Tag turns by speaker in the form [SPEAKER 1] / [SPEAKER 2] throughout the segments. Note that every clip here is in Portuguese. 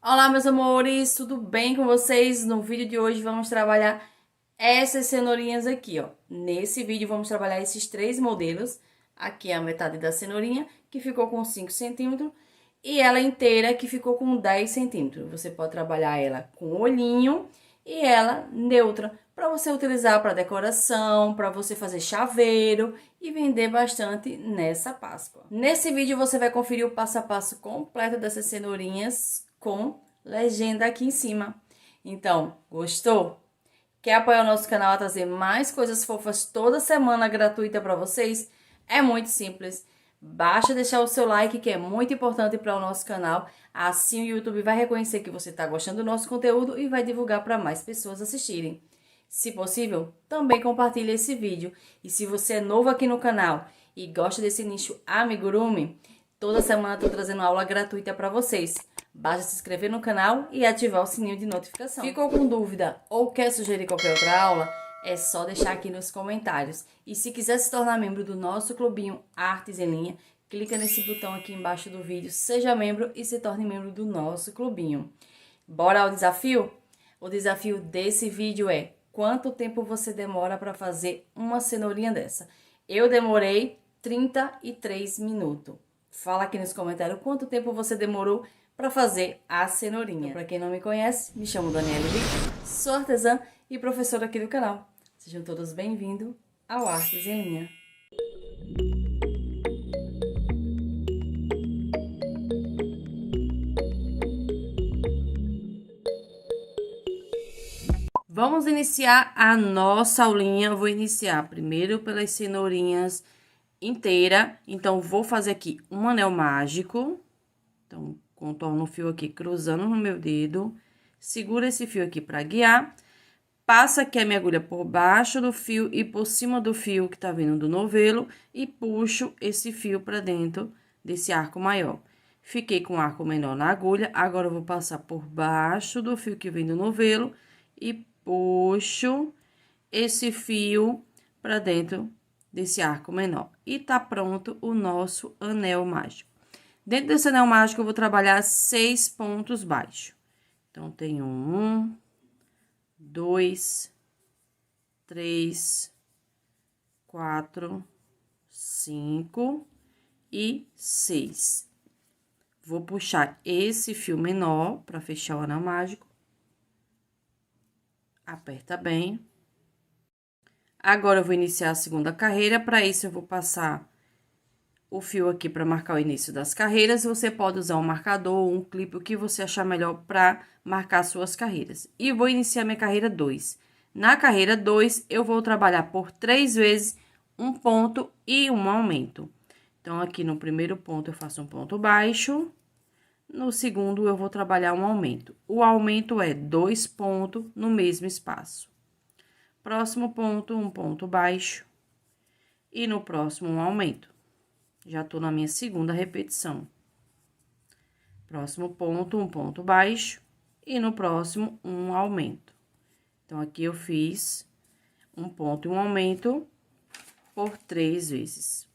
[SPEAKER 1] Olá, meus amores, tudo bem com vocês? No vídeo de hoje vamos trabalhar essas cenourinhas aqui, ó. Nesse vídeo vamos trabalhar esses três modelos. Aqui é a metade da cenourinha, que ficou com 5 centímetros, e ela inteira, que ficou com 10 centímetros. Você pode trabalhar ela com olhinho e ela neutra, para você utilizar para decoração, para você fazer chaveiro e vender bastante nessa Páscoa. Nesse vídeo você vai conferir o passo a passo completo dessas cenourinhas com legenda aqui em cima. Então, gostou? Quer apoiar o nosso canal a trazer mais coisas fofas toda semana gratuita para vocês? É muito simples. Basta deixar o seu like, que é muito importante para o nosso canal. Assim o YouTube vai reconhecer que você está gostando do nosso conteúdo e vai divulgar para mais pessoas assistirem. Se possível, também compartilhe esse vídeo. E se você é novo aqui no canal e gosta desse nicho amigurumi, toda semana estou trazendo aula gratuita para vocês. Basta se inscrever no canal e ativar o sininho de notificação. Ficou com dúvida ou quer sugerir qualquer outra aula? É só deixar aqui nos comentários. E se quiser se tornar membro do nosso clubinho Artes em Linha, clica nesse botão aqui embaixo do vídeo, seja membro e se torne membro do nosso clubinho. Bora ao desafio? O desafio desse vídeo é: quanto tempo você demora para fazer uma cenourinha dessa? Eu demorei 33 minutos. Fala aqui nos comentários quanto tempo você demorou para fazer a cenourinha. Então, para quem não me conhece, me chamo Daniela Vick, sou artesã e professora aqui do canal. Sejam todos bem-vindos ao Artes em Linha. Vamos iniciar a nossa aulinha. Eu vou iniciar primeiro pelas cenourinhas inteira. Então, vou fazer aqui um anel mágico. Então, contorno o fio aqui cruzando no meu dedo. Segura esse fio aqui para guiar. Passa aqui a minha agulha por baixo do fio e por cima do fio que tá vindo do novelo. E puxo esse fio para dentro desse arco maior. Fiquei com o arco menor na agulha. Agora, eu vou passar por baixo do fio que vem do novelo e puxo esse fio para dentro desse arco menor. E tá pronto o nosso anel mágico. Dentro desse anel mágico, eu vou trabalhar 6 pontos baixos. Então, tenho 1, 2, 3, 4, 5 e 6. Vou puxar esse fio menor para fechar o anel mágico. Aperta bem. Agora, eu vou iniciar a segunda carreira. Para isso, eu vou passar o fio aqui para marcar o início das carreiras. Você pode usar um marcador, um clipe, o que você achar melhor para marcar suas carreiras. E vou iniciar minha carreira 2. Na carreira 2, eu vou trabalhar por 3 vezes um ponto e um aumento. Então, aqui no primeiro ponto, eu faço um ponto baixo. No segundo, eu vou trabalhar um aumento. O aumento é 2 pontos no mesmo espaço. Próximo ponto, um ponto baixo. E no próximo, um aumento. Já tô na minha segunda repetição. Próximo ponto, um ponto baixo. E no próximo, um aumento. Então, aqui eu fiz um ponto e um aumento por 3 vezes.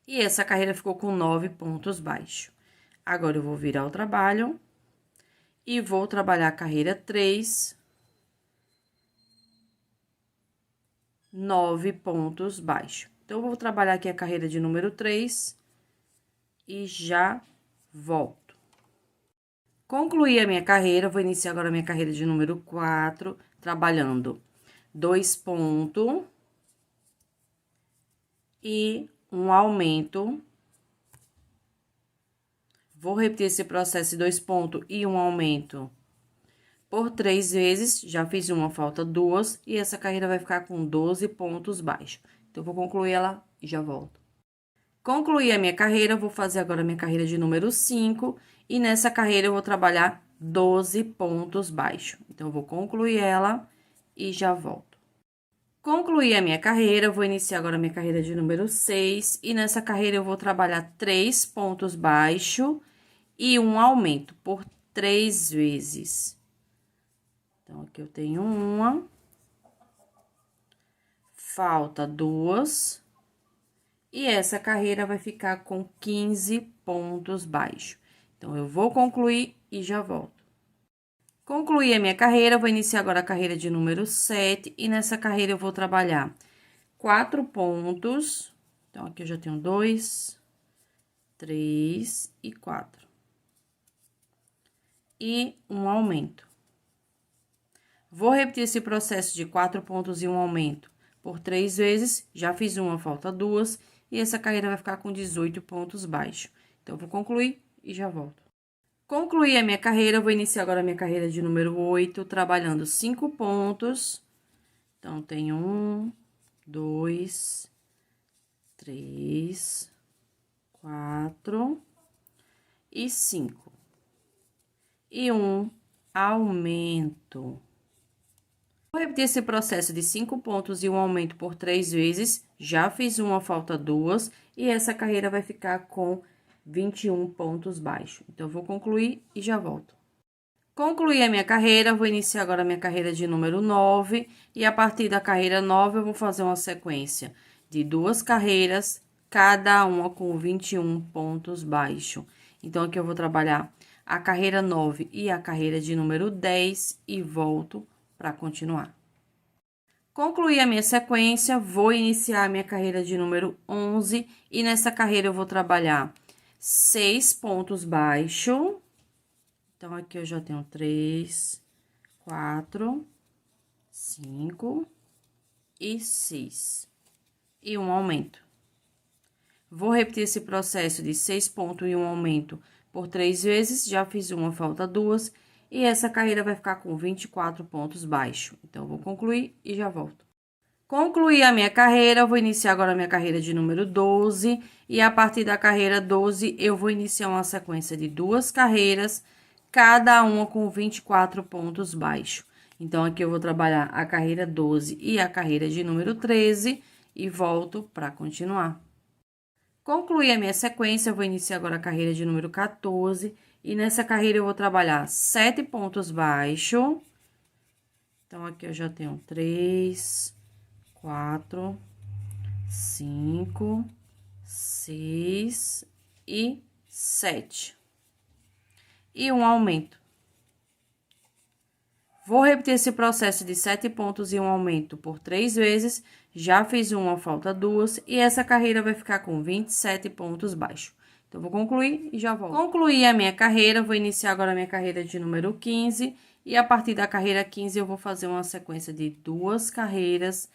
[SPEAKER 1] E essa carreira ficou com 9 pontos baixos. Agora, eu vou virar o trabalho e vou trabalhar a carreira 3, 9 pontos baixos. Então, eu vou trabalhar aqui a carreira de número 3 e já volto. Concluí a minha carreira, vou iniciar agora a minha carreira de número 4, trabalhando 2 pontos e um aumento. Vou repetir esse processo de 2 pontos e um aumento por 3 vezes. Já fiz uma, falta 2, e essa carreira vai ficar com 12 pontos baixos. Então, vou concluir ela e já volto. Concluí a minha carreira, vou fazer agora a minha carreira de número 5, e nessa carreira eu vou trabalhar 12 pontos baixos. Então, eu vou concluir ela e já volto. Concluí a minha carreira, vou iniciar agora a minha carreira de número 6, e nessa carreira eu vou trabalhar 3 pontos baixos e um aumento por 3 vezes. Então, aqui eu tenho uma, falta 2, e essa carreira vai ficar com 15 pontos baixos. Então, eu vou concluir e já volto. Concluí a minha carreira, vou iniciar agora a carreira de número 7, e nessa carreira eu vou trabalhar 4 pontos. Então, aqui eu já tenho 2, 3 e 4. E um aumento. Vou repetir esse processo de 4 pontos e um aumento por 3 vezes, já fiz uma, falta 2, e essa carreira vai ficar com 18 pontos baixos. Então, eu vou concluir e já volto. Concluí a minha carreira, vou iniciar agora a minha carreira de número 8, trabalhando 5 pontos. Então, tem 1, 2, 3, 4 e 5. E um aumento. Vou repetir esse processo de 5 pontos e um aumento por 3 vezes. Já fiz uma, falta 2, e essa carreira vai ficar com 21 pontos baixos. Então, eu vou concluir e já volto. Concluí a minha carreira, vou iniciar agora a minha carreira de número 9, e a partir da carreira 9 eu vou fazer uma sequência de 2 carreiras, cada uma com 21 pontos baixos. Então, aqui eu vou trabalhar a carreira 9 e a carreira de número 10 e volto para continuar. Concluí a minha sequência, vou iniciar a minha carreira de número 11, e nessa carreira eu vou trabalhar 6 pontos baixos. Então, aqui eu já tenho 3, 4, 5 e 6. E um aumento. Vou repetir esse processo de 6 pontos e um aumento por 3 vezes. Já fiz uma, falta 2. E essa carreira vai ficar com 24 pontos baixos. Então, eu vou concluir e já volto. Concluí a minha carreira, vou iniciar agora a minha carreira de número 12. E a partir da carreira 12, eu vou iniciar uma sequência de 2 carreiras, cada uma com 24 pontos baixos. Então, aqui eu vou trabalhar a carreira 12 e a carreira de número 13 e volto para continuar. Concluí a minha sequência, eu vou iniciar agora a carreira de número 14, e nessa carreira eu vou trabalhar 7 pontos baixos. Então, aqui eu já tenho 3, 4, 5, 6 e 7. E um aumento. Vou repetir esse processo de 7 pontos e um aumento por 3 vezes. Já fiz uma, falta 2, e essa carreira vai ficar com 27 pontos baixos. Então, vou concluir e já volto. Concluí a minha carreira, vou iniciar agora a minha carreira de número 15, e a partir da carreira 15 eu vou fazer uma sequência de 2 carreiras,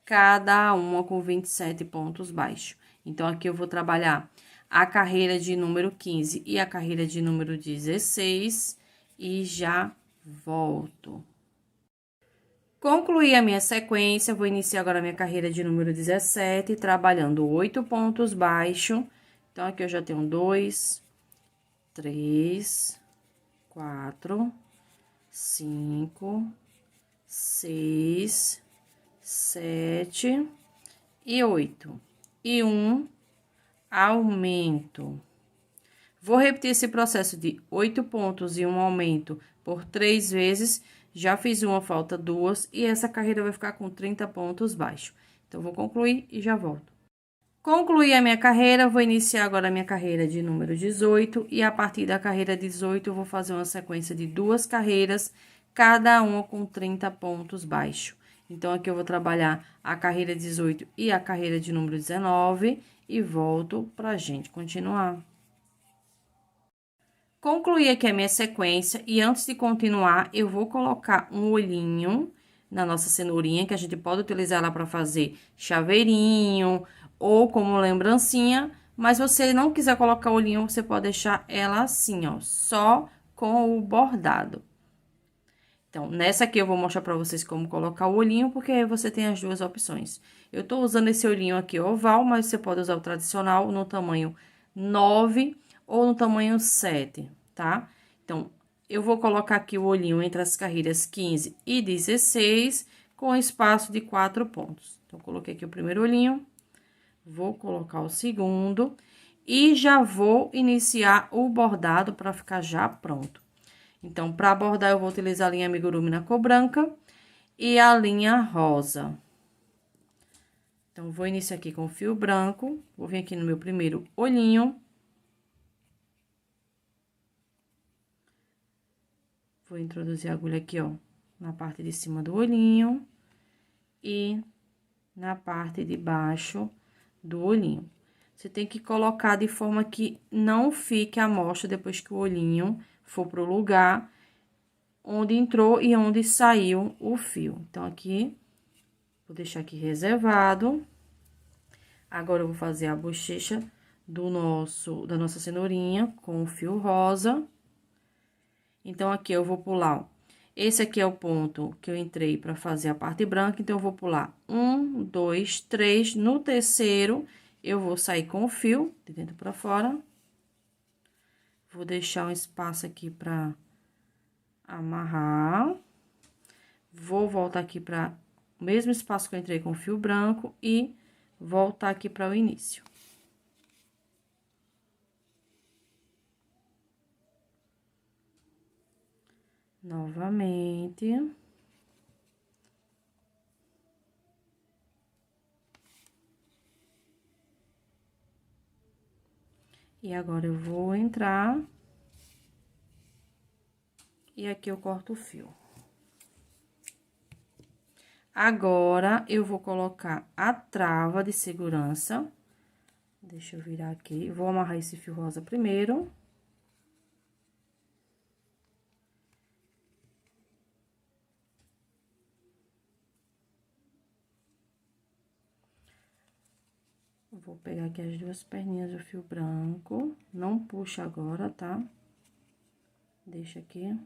[SPEAKER 1] cada uma com 27 pontos baixos. Então, aqui eu vou trabalhar a carreira de número 15 e a carreira de número 16 e já volto. Concluí a minha sequência, vou iniciar agora a minha carreira de número 17, trabalhando 8 pontos baixos. Então, aqui eu já tenho 2, 3, 4, 5, 6, 7 e 8. E um aumento. Vou repetir esse processo de 8 pontos e um aumento por 3 vezes. Já fiz uma, falta 2, e essa carreira vai ficar com 30 pontos baixos. Então, vou concluir e já volto. Concluí a minha carreira, vou iniciar agora a minha carreira de número 18, e a partir da carreira 18 eu vou fazer uma sequência de 2 carreiras, cada uma com 30 pontos baixos. Então, aqui eu vou trabalhar a carreira 18 e a carreira de número 19 e volto pra gente continuar. Concluí aqui a minha sequência, e antes de continuar, eu vou colocar um olhinho na nossa cenourinha, que a gente pode utilizar ela para fazer chaveirinho ou como lembrancinha, mas se você não quiser colocar olhinho, você pode deixar ela assim, ó, só com o bordado. Então, nessa aqui eu vou mostrar pra vocês como colocar o olhinho, porque aí você tem as duas opções. Eu tô usando esse olhinho aqui oval, mas você pode usar o tradicional no tamanho 9 ou no tamanho 7, tá? Então, eu vou colocar aqui o olhinho entre as carreiras 15 e 16, com espaço de 4 pontos. Então, coloquei aqui o primeiro olhinho, vou colocar o segundo, e já vou iniciar o bordado para ficar já pronto. Então, para bordar, eu vou utilizar a linha amigurumi na cor branca e a linha rosa. Então, vou iniciar aqui com o fio branco, vou vir aqui no meu primeiro olhinho. Vou introduzir a agulha aqui, ó, na parte de cima do olhinho e na parte de baixo do olhinho. Você tem que colocar de forma que não fique a mostra depois que o olhinho for pro lugar onde entrou e onde saiu o fio. Então, aqui, vou deixar aqui reservado. Agora, eu vou fazer a bochecha da nossa cenourinha com o fio rosa. Então, aqui eu vou pular, ó. Esse aqui é o ponto que eu entrei pra fazer a parte branca, então, eu vou pular 1, 2, 3. No terceiro, eu vou sair com o fio de dentro pra fora. Vou deixar um espaço aqui pra amarrar. Vou voltar aqui pra o mesmo espaço que eu entrei com o fio branco e voltar aqui para o início. Novamente. E agora, eu vou entrar. E aqui eu corto o fio. Agora, eu vou colocar a trava de segurança. Deixa eu virar aqui. Vou amarrar esse fio rosa primeiro. Vou pegar aqui as duas perninhas do fio branco. Não puxa agora, tá? Deixa aqui.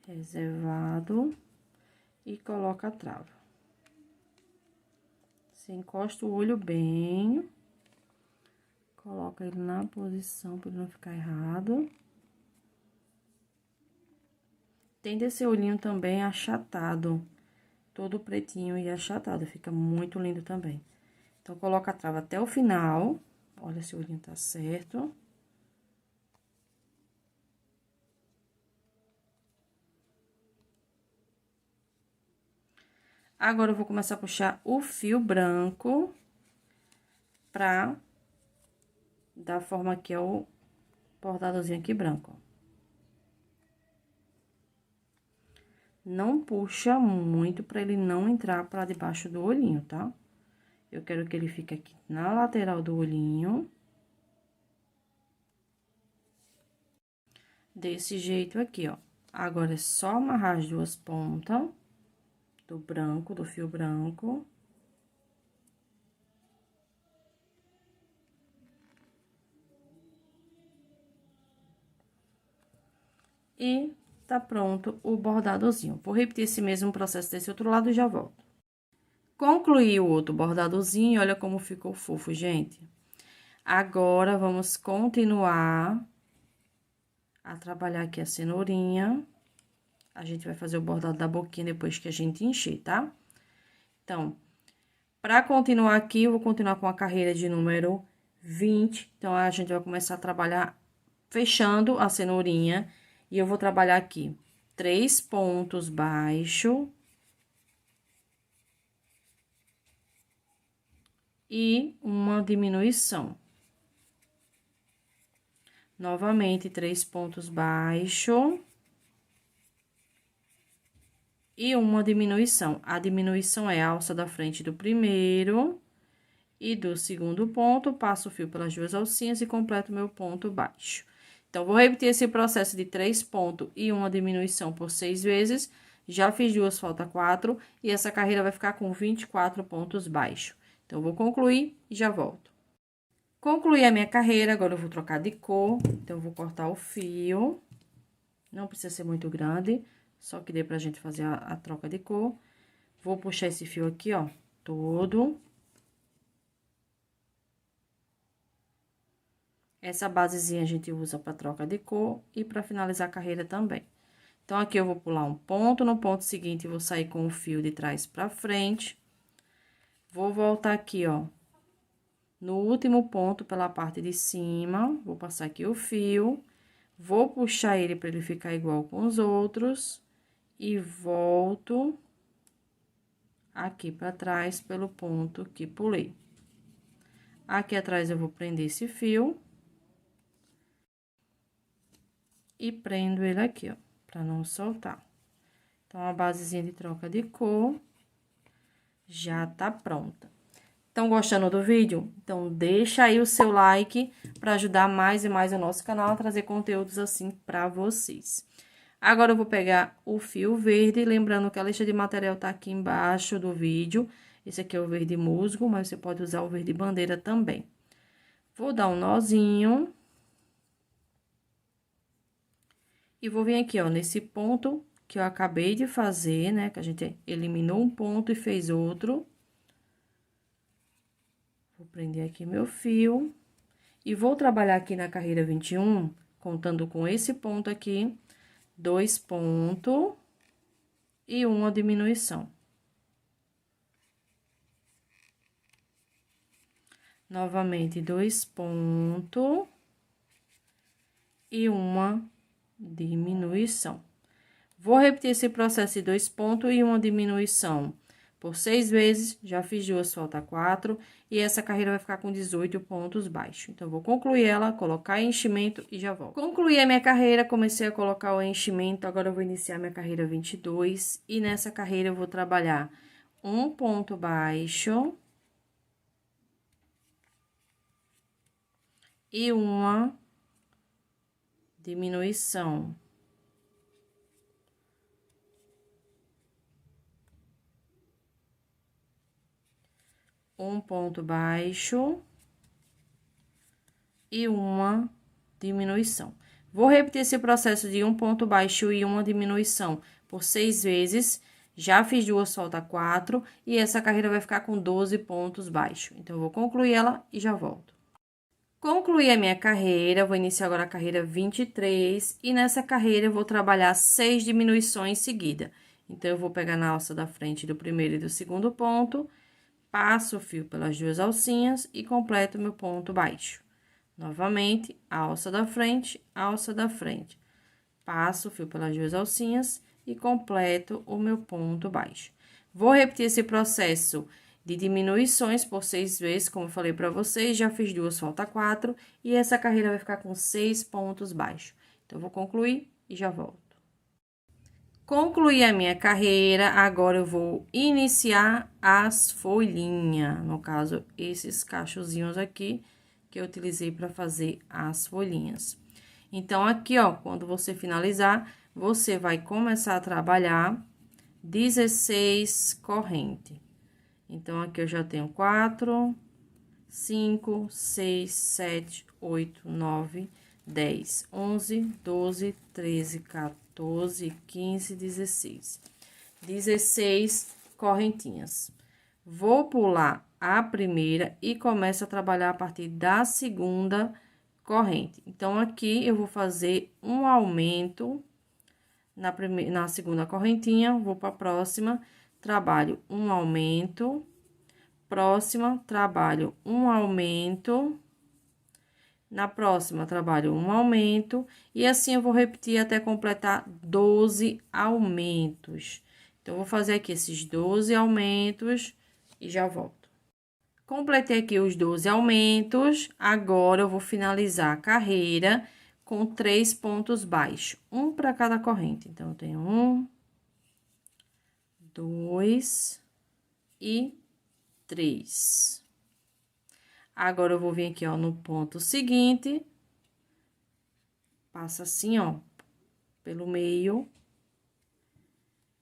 [SPEAKER 1] Reservado. E coloca a trava. Você encosta o olho bem. Coloca ele na posição para ele não ficar errado. Tem desse olhinho também achatado. Todo pretinho e achatado, fica muito lindo também. Então, coloca a trava até o final. Olha se o olhinho tá certo. Agora, eu vou começar a puxar o fio branco pra dar forma aqui ao bordadozinho aqui branco, ó. Não puxa muito pra ele não entrar pra debaixo do olhinho, tá? Eu quero que ele fique aqui na lateral do olhinho. Desse jeito aqui, ó. Agora, é só amarrar as duas pontas do branco, do fio branco. E tá pronto o bordadozinho. Vou repetir esse mesmo processo desse outro lado e já volto. Concluí o outro bordadozinho, olha como ficou fofo, gente. Agora, vamos continuar a trabalhar aqui a cenourinha. A gente vai fazer o bordado da boquinha depois que a gente encher, tá? Então, pra continuar aqui, eu vou continuar com a carreira de número 20. Então, a gente vai começar a trabalhar fechando a cenourinha. E eu vou trabalhar aqui 3 pontos baixos. E uma diminuição. Novamente, 3 pontos baixos. E uma diminuição. A diminuição é a alça da frente do primeiro e do segundo ponto. Passo o fio pelas duas alcinhas e completo meu ponto baixo. Então, vou repetir esse processo de 3 pontos e uma diminuição por 6 vezes. Já fiz duas, falta 4. E essa carreira vai ficar com 24 pontos baixos. Então, vou concluir e já volto. Concluí a minha carreira, agora eu vou trocar de cor. Então, eu vou cortar o fio. Não precisa ser muito grande, só que dê pra gente fazer a troca de cor. Vou puxar esse fio aqui, ó, todo. Essa basezinha a gente usa pra troca de cor e pra finalizar a carreira também. Então, aqui eu vou pular um ponto, no ponto seguinte, eu vou sair com o fio de trás pra frente. Vou voltar aqui, ó, no último ponto pela parte de cima, vou passar aqui o fio, vou puxar ele pra ele ficar igual com os outros e volto aqui pra trás pelo ponto que pulei. Aqui atrás eu vou prender esse fio. e prendo ele aqui, ó, pra não soltar. Então, a basezinha de troca de cor já tá pronta. Estão gostando do vídeo? Então, deixa aí o seu like para ajudar mais e mais o nosso canal a trazer conteúdos assim para vocês. Agora, eu vou pegar o fio verde, lembrando que a lista de material tá aqui embaixo do vídeo. Esse aqui é o verde musgo, mas você pode usar o verde bandeira também. Vou dar um nozinho. E vou vir aqui, ó, nesse ponto que eu acabei de fazer, né? Que a gente eliminou um ponto e fez outro. Vou prender aqui meu fio. E vou trabalhar aqui na carreira 21, contando com esse ponto aqui, 2 pontos e uma diminuição. Novamente, 2 pontos e uma diminuição. Vou repetir esse processo de 2 pontos e uma diminuição por 6 vezes, já fiz 2, falta 4, e essa carreira vai ficar com 18 pontos baixos. Então, vou concluir ela, colocar enchimento e já volto. Concluí a minha carreira, comecei a colocar o enchimento, agora eu vou iniciar minha carreira 22, e nessa carreira eu vou trabalhar um ponto baixo e uma diminuição. Um ponto baixo e uma diminuição. Vou repetir esse processo de um ponto baixo e uma diminuição por 6 vezes. Já fiz 2, falta 4, e essa carreira vai ficar com 12 pontos baixos. Então, eu vou concluir ela e já volto. Concluí a minha carreira, vou iniciar agora a carreira 23, e nessa carreira eu vou trabalhar 6 diminuições seguidas. Então, eu vou pegar na alça da frente do primeiro e do segundo ponto, passo o fio pelas 2 alcinhas e completo meu ponto baixo. Novamente, alça da frente, passo o fio pelas 2 alcinhas e completo o meu ponto baixo. Vou repetir esse processo de diminuições por 6 vezes, como eu falei pra vocês, já fiz 2, falta 4, e essa carreira vai ficar com 6 pontos baixos. Então, eu vou concluir e já volto. Concluí a minha carreira, agora eu vou iniciar as folhinhas, no caso, esses cachozinhos aqui, que eu utilizei para fazer as folhinhas. Então, aqui, ó, quando você finalizar, você vai começar a trabalhar 16 correntes. Então, aqui eu já tenho 4, 5, 6, 7, 8, 9, 10, 11, 12, 13, 14, 15, 16. 16 correntinhas. Vou pular a primeira e começo a trabalhar a partir da segunda corrente. Então, aqui eu vou fazer um aumento na segunda correntinha, vou para a próxima, trabalho um aumento, próxima, trabalho um aumento, na próxima, trabalho um aumento, e assim eu vou repetir até completar 12 aumentos. Então, vou fazer aqui esses 12 aumentos e já volto. Completei aqui os 12 aumentos, agora eu vou finalizar a carreira com 3 pontos baixos, um para cada corrente. Então, eu tenho 1, 2 e 3. Agora, eu vou vir aqui, ó, no ponto seguinte, passo assim, ó, pelo meio,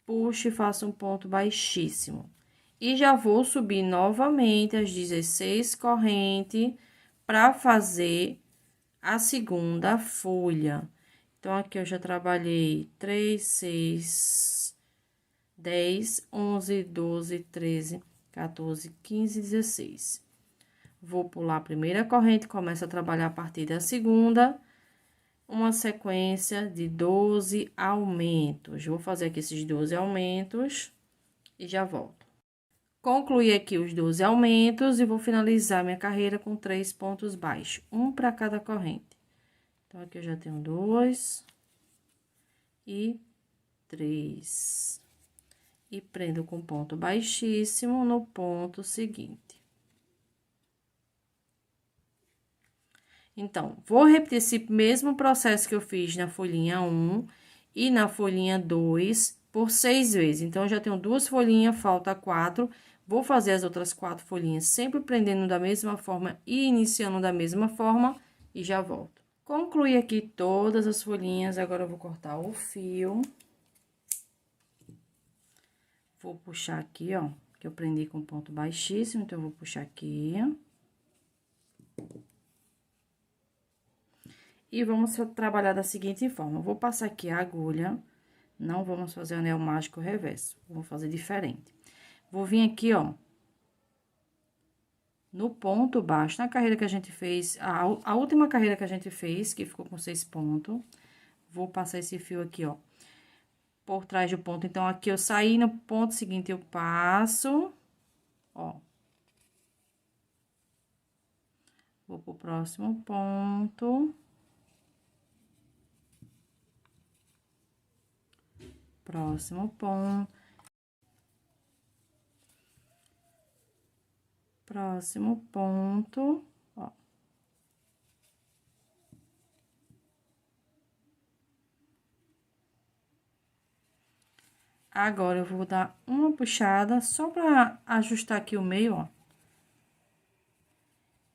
[SPEAKER 1] puxo e faço um ponto baixíssimo. E já vou subir novamente as 16 correntes para fazer a segunda folha. Então, aqui eu já trabalhei 3, 6, 10, 11, 12, 13, 14, 15, 16. Vou pular a primeira corrente, começo a trabalhar a partir da segunda, uma sequência de 12 aumentos. Vou fazer aqui esses 12 aumentos e já volto. Concluí aqui os 12 aumentos e vou finalizar minha carreira com 3 pontos baixos, um para cada corrente. Então, aqui eu já tenho 2 e 3. E prendo com ponto baixíssimo no ponto seguinte. Então, vou repetir esse mesmo processo que eu fiz na folhinha 1 e na folhinha 2 por 6 vezes. Então, eu já tenho 2 folhinhas, falta 4. Vou fazer as outras 4 folhinhas sempre prendendo da mesma forma e iniciando da mesma forma e já volto. Concluí aqui todas as folhinhas, agora eu vou cortar o fio. Vou puxar aqui, ó, que eu prendi com ponto baixíssimo, então eu vou puxar aqui. E vamos trabalhar da seguinte forma, eu vou passar aqui a agulha, não vamos fazer anel mágico reverso, vou fazer diferente. Vou vir aqui, ó, no ponto baixo, na carreira que a gente fez, a última carreira que a gente fez, que ficou com 6 pontos, vou passar esse fio aqui, ó, por trás do ponto. Então, aqui eu saí no ponto seguinte, eu passo, ó. Vou pro próximo ponto. Próximo ponto. Próximo ponto, ó. Agora, eu vou dar uma puxada só pra ajustar aqui o meio, ó.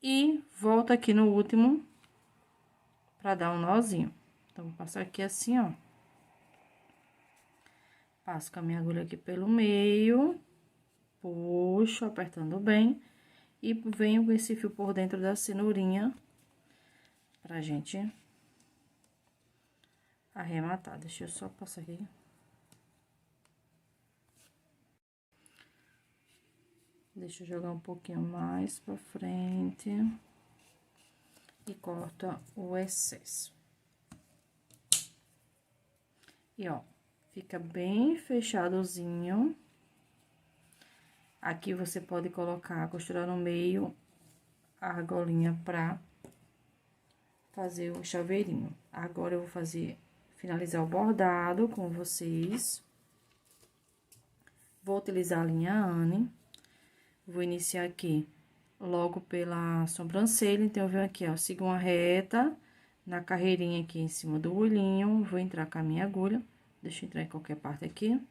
[SPEAKER 1] E volto aqui no último pra dar um nozinho. Então, vou passar aqui assim, ó. Passo com a minha agulha aqui pelo meio, puxo, apertando bem, e venho com esse fio por dentro da cenourinha, pra gente arrematar. Deixa eu só passar aqui. Deixa eu jogar um pouquinho mais pra frente. E corta o excesso. E, ó, fica bem fechadozinho. Aqui você pode colocar, costurar no meio, a argolinha pra fazer o chaveirinho. Agora, eu vou finalizar o bordado com vocês. Vou utilizar a linha Anne. Vou iniciar aqui logo pela sobrancelha, então, eu venho aqui, ó, sigo uma reta na carreirinha aqui em cima do olhinho, vou entrar com a minha agulha, deixa eu entrar em qualquer parte aqui.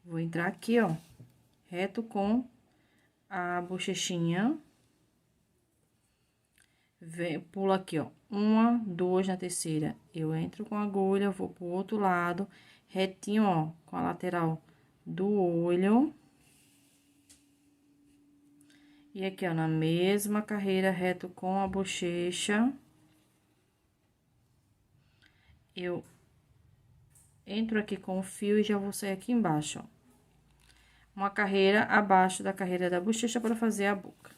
[SPEAKER 1] Vou entrar aqui, ó, reto com a bochechinha. Pulo aqui, ó, 1, 2 na terceira, eu entro com a agulha, vou pro outro lado, retinho, ó, com a lateral do olho. E aqui, ó, na mesma carreira, reto com a bochecha, eu entro aqui com o fio e já vou sair aqui embaixo, ó. Uma carreira abaixo da carreira da bochecha para fazer a boca.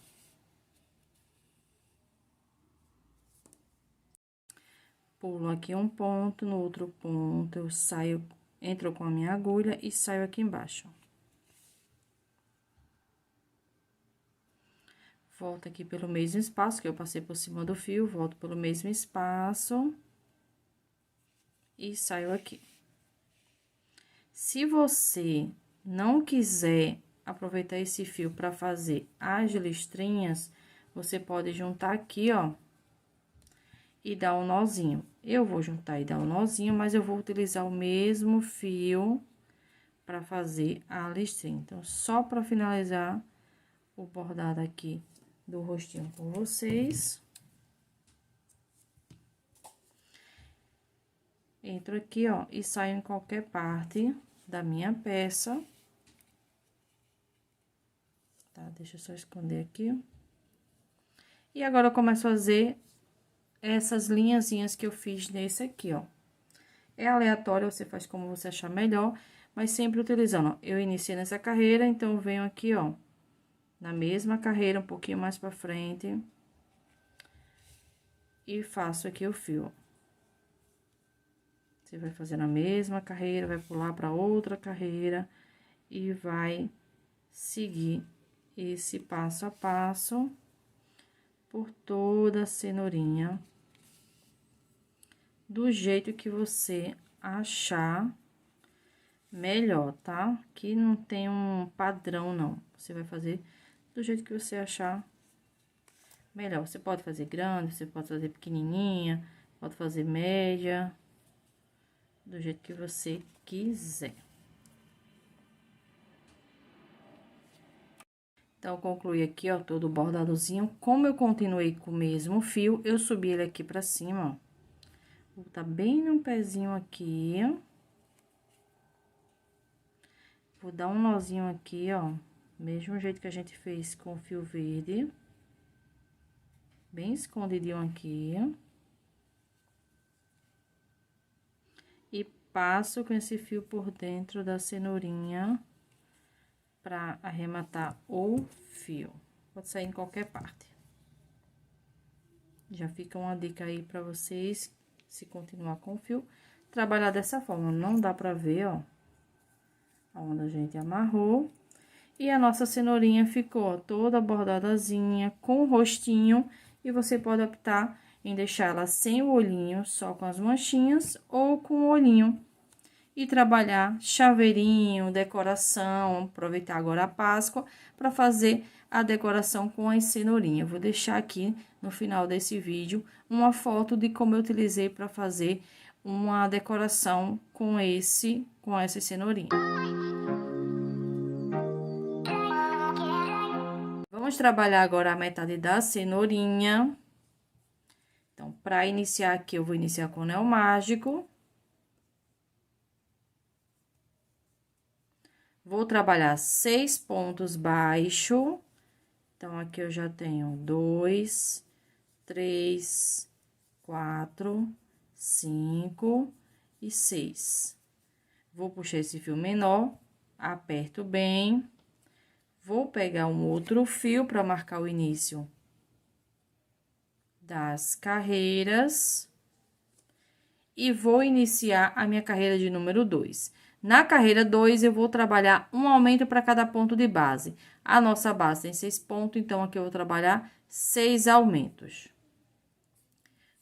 [SPEAKER 1] Pulo aqui um ponto, no outro ponto eu saio, entro com a minha agulha e saio aqui embaixo, ó. Volto aqui pelo mesmo espaço que eu passei por cima do fio, volto pelo mesmo espaço. E saio aqui. Se você não quiser aproveitar esse fio para fazer as listrinhas, você pode juntar aqui, ó, e dar um nozinho. Eu vou juntar e dar um nozinho, mas eu vou utilizar o mesmo fio para fazer a listrinha. Então, só para finalizar o bordado aqui do rostinho com vocês. Entro aqui, ó, e saio em qualquer parte da minha peça. Tá? Deixa eu só esconder aqui. E agora, eu começo a fazer essas linhazinhas que eu fiz nesse aqui, ó. É aleatório, você faz como você achar melhor, mas sempre utilizando, ó. Eu iniciei nessa carreira, então, eu venho aqui, ó, na mesma carreira, um pouquinho mais pra frente. E faço aqui o fio, ó. Você vai fazer na mesma carreira, vai pular para outra carreira e vai seguir esse passo a passo por toda a cenourinha, do jeito que você achar melhor, tá? Que não tem um padrão, não. Você vai fazer do jeito que você achar melhor. Você pode fazer grande, você pode fazer pequenininha, pode fazer média, do jeito que você quiser. Então, concluí aqui, ó, todo o bordadozinho. Como eu continuei com o mesmo fio, eu subi ele aqui pra cima, ó. Vou botar bem no pezinho aqui. Vou dar um nozinho aqui, ó. Mesmo jeito que a gente fez com o fio verde. Bem escondidinho aqui. E passo com esse fio por dentro da cenourinha pra arrematar o fio. Pode sair em qualquer parte. Já fica uma dica aí pra vocês, se continuar com o fio, trabalhar dessa forma. Não dá pra ver, ó, onde a gente amarrou. E a nossa cenourinha ficou toda bordadazinha, com o rostinho. E você pode optar em deixar ela sem o olhinho, só com as manchinhas, ou com o olhinho. E trabalhar chaveirinho, decoração, aproveitar agora a Páscoa para fazer a decoração com as cenourinhas. Vou deixar aqui no final desse vídeo uma foto de como eu utilizei para fazer uma decoração com essa cenourinha. Vamos trabalhar agora a metade da cenourinha. Então, para iniciar aqui, eu vou iniciar com o anel mágico. Vou trabalhar 6 pontos baixos. Então, aqui eu já tenho 2, 3, 4, 5 e 6. Vou puxar esse fio menor, aperto bem. Vou pegar um outro fio para marcar o início das carreiras. E vou iniciar a minha carreira de número 2. Na carreira 2, eu vou trabalhar um aumento para cada ponto de base. A nossa base tem 6 pontos, então, aqui eu vou trabalhar 6 aumentos.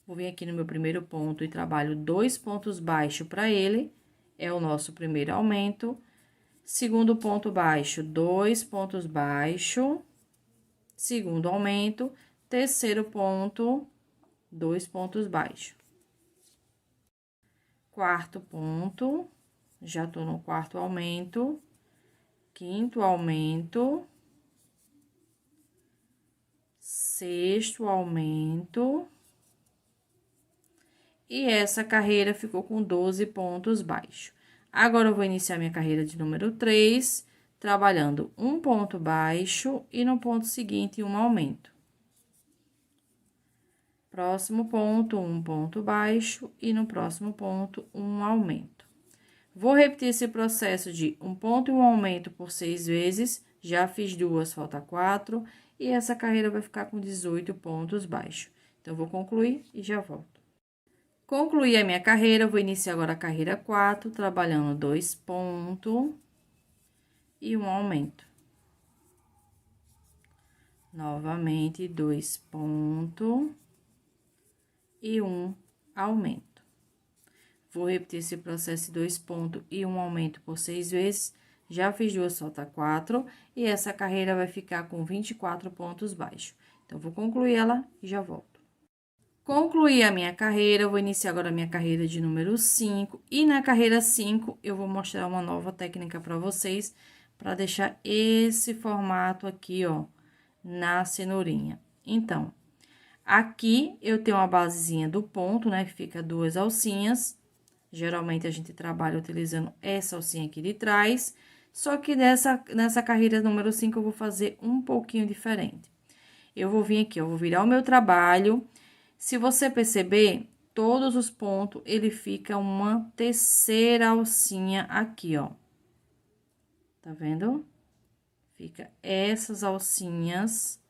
[SPEAKER 1] Vou vir aqui no meu primeiro ponto e trabalho 2 pontos baixos para ele. É o nosso primeiro aumento. Segundo ponto baixo, 2 pontos baixos. Segundo aumento. Terceiro ponto, 2 pontos baixos. Quarto ponto, já tô no quarto aumento. Quinto aumento. Sexto aumento. E essa carreira ficou com 12 pontos baixos. Agora, eu vou iniciar minha carreira de número 3, trabalhando um ponto baixo e no ponto seguinte, um aumento. Próximo ponto, um ponto baixo e no próximo ponto, um aumento. Vou repetir esse processo de um ponto e um aumento por 6 vezes. Já fiz 2, falta 4. E essa carreira vai ficar com 18 pontos baixos. Então, vou concluir e já volto. Concluí a minha carreira, vou iniciar agora a carreira 4, trabalhando 2 pontos e um aumento. Novamente, 2 pontos e um aumento. Vou repetir esse processo de 2 pontos e um aumento por 6 vezes. Já fiz 2, falta 4. E essa carreira vai ficar com 24 pontos baixos. Então, vou concluir ela e já volto. Concluí a minha carreira, eu vou iniciar agora a minha carreira de número 5. E na carreira 5, eu vou mostrar uma nova técnica para vocês, para deixar esse formato aqui, ó, na cenourinha. Então, aqui eu tenho uma basezinha do ponto, né, que fica 2 alcinhas. Geralmente, a gente trabalha utilizando essa alcinha aqui de trás. Só que nessa carreira número 5, eu vou fazer um pouquinho diferente. Eu vou vir aqui, eu vou virar o meu trabalho. Se você perceber, todos os pontos, ele fica uma terceira alcinha aqui, ó. Tá vendo? Fica essas alcinhas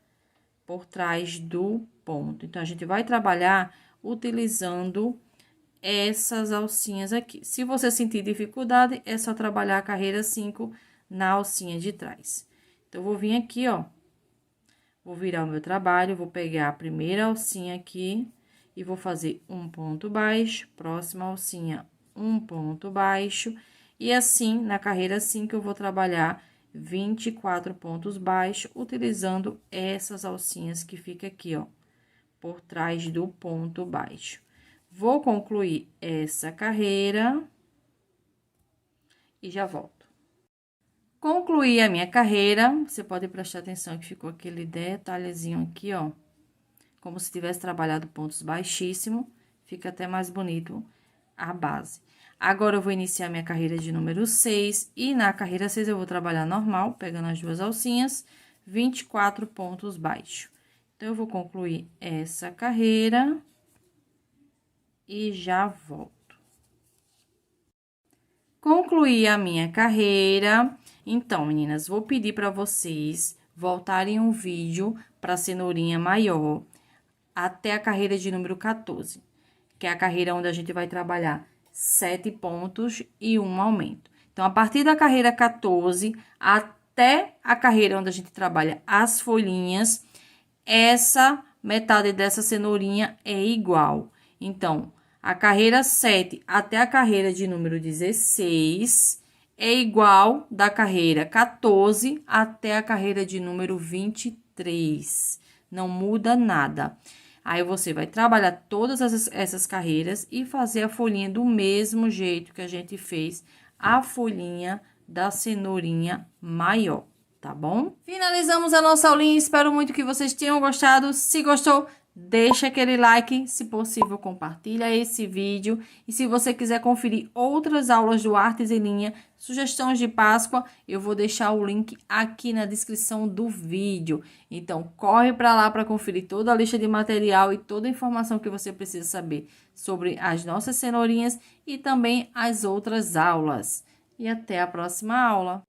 [SPEAKER 1] por trás do ponto. Então, a gente vai trabalhar utilizando essas alcinhas aqui. Se você sentir dificuldade, é só trabalhar a carreira 5 na alcinha de trás. Então, eu vou vir aqui, ó. Vou virar o meu trabalho, vou pegar a primeira alcinha aqui e vou fazer um ponto baixo, próxima alcinha, um ponto baixo. E assim, na carreira 5, eu vou trabalhar 24 pontos baixos, utilizando essas alcinhas que fica aqui, ó, por trás do ponto baixo. Vou concluir essa carreira e já volto. Concluí a minha carreira, você pode prestar atenção que ficou aquele detalhezinho aqui, ó, como se tivesse trabalhado pontos baixíssimos, fica até mais bonito a base. Agora, eu vou iniciar minha carreira de número 6, e na carreira 6 eu vou trabalhar normal, pegando as duas alcinhas, 24 pontos baixos. Então, eu vou concluir essa carreira e já volto. Concluí a minha carreira. Então, meninas, vou pedir para vocês voltarem um vídeo para a cenourinha maior até a carreira de número 14, que é a carreira onde a gente vai trabalhar 7 pontos e um aumento. Então, a partir da carreira 14 até a carreira onde a gente trabalha as folhinhas, essa metade dessa cenourinha é igual. Então, a carreira 7 até a carreira de número 16 é igual da carreira 14 até a carreira de número 23. Não muda nada. Aí, você vai trabalhar todas essas carreiras e fazer a folhinha do mesmo jeito que a gente fez a folhinha da cenourinha maior, tá bom? Finalizamos a nossa aulinha, espero muito que vocês tenham gostado. Se gostou, deixa aquele like, se possível, compartilha esse vídeo. E se você quiser conferir outras aulas do Artes em Linha, sugestões de Páscoa, eu vou deixar o link aqui na descrição do vídeo. Então, corre para lá para conferir toda a lista de material e toda a informação que você precisa saber sobre as nossas cenourinhas e também as outras aulas. E até a próxima aula!